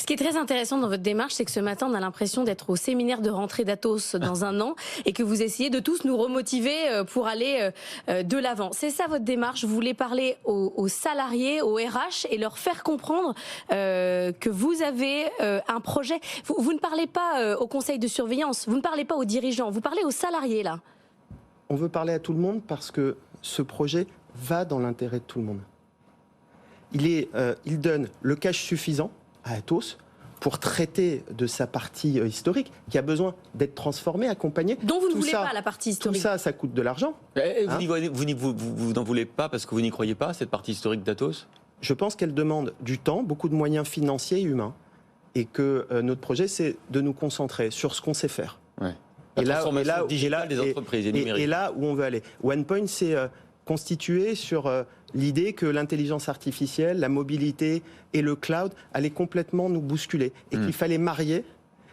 qui est très intéressant dans votre démarche, c'est que ce matin, on a l'impression d'être au séminaire de rentrée d'Atos dans un an et que vous essayez de tous nous remotiver pour aller de l'avant. C'est ça votre démarche, vous voulez parler aux salariés, aux RH et leur faire comprendre que vous avez un projet. Vous ne parlez pas au conseil de surveillance, vous ne parlez pas aux dirigeants, vous parlez aux salariés là. On veut parler à tout le monde parce que ce projet va dans l'intérêt de tout le monde. Il donne le cash suffisant à Atos pour traiter de sa partie historique qui a besoin d'être transformée, accompagnée. Dont vous ne voulez pas la partie historique. Tout ça, ça coûte de l'argent. Vous n'en voulez pas parce que vous n'y croyez pas, cette partie historique d'Atos ? Je pense qu'elle demande du temps, beaucoup de moyens financiers et humains. Et que notre projet, c'est de nous concentrer sur ce qu'on sait faire. Ouais. La transformation digitale des entreprises et numérique. Et là où on veut aller. OnePoint, c'est constitué sur l'idée que l'intelligence artificielle, la mobilité et le cloud allaient complètement nous bousculer. Et qu'il fallait marier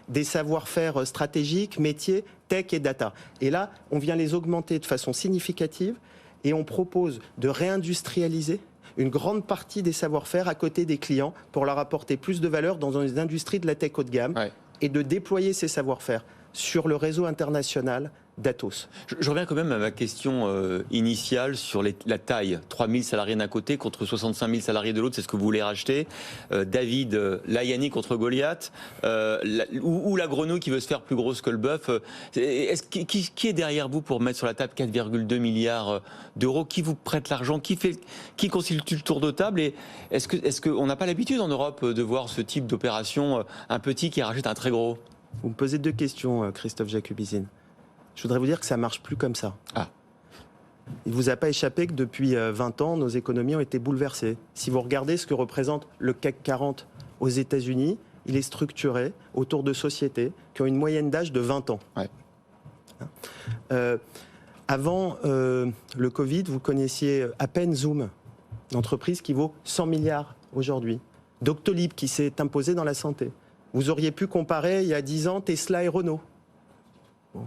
des savoir-faire stratégiques, métiers, tech et data. Et là, on vient les augmenter de façon significative et on propose de réindustrialiser une grande partie des savoir-faire à côté des clients pour leur apporter plus de valeur dans les industries de la tech haut de gamme et de déployer ces savoir-faire sur le réseau international d'Atos. Je reviens quand même à ma question initiale sur la taille. 3000 salariés d'un côté contre 65 000 salariés de l'autre, c'est ce que vous voulez racheter. David Layani contre Goliath, ou la grenouille qui veut se faire plus grosse que le bœuf. Qui est derrière vous pour mettre sur la table 4,2 milliards d'euros? Qui vous prête l'argent? Qui constitue le tour de table? Et est-ce qu'on n'a pas l'habitude en Europe de voir ce type d'opération, un petit qui rachète un très gros? Vous me posez deux questions, Christophe Jacubizine. Je voudrais vous dire que ça ne marche plus comme ça. Ah. Il ne vous a pas échappé que depuis 20 ans, nos économies ont été bouleversées. Si vous regardez ce que représente le CAC 40 aux États-Unis, il est structuré autour de sociétés qui ont une moyenne d'âge de 20 ans. Ouais. Avant le Covid, vous connaissiez à peine Zoom, une entreprise qui vaut 100 milliards aujourd'hui. Doctolib qui s'est imposé dans la santé. Vous auriez pu comparer il y a 10 ans Tesla et Renault. Bon.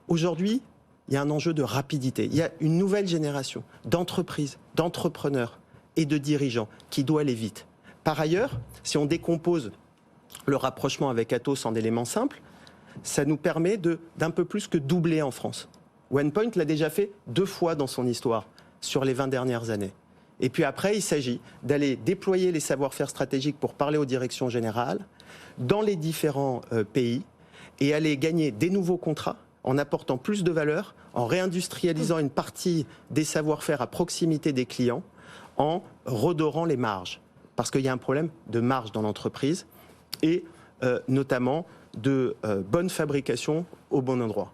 Aujourd'hui, il y a un enjeu de rapidité. Il y a une nouvelle génération d'entreprises, d'entrepreneurs et de dirigeants qui doit aller vite. Par ailleurs, si on décompose le rapprochement avec Atos en éléments simples, ça nous permet d'un peu plus que doubler en France. OnePoint l'a déjà fait 2 fois dans son histoire sur les 20 dernières années. Et puis après, il s'agit d'aller déployer les savoir-faire stratégiques pour parler aux directions générales dans les différents pays et aller gagner des nouveaux contrats en apportant plus de valeur, en réindustrialisant une partie des savoir-faire à proximité des clients, en redorant les marges. Parce qu'il y a un problème de marge dans l'entreprise et notamment de bonne fabrication au bon endroit.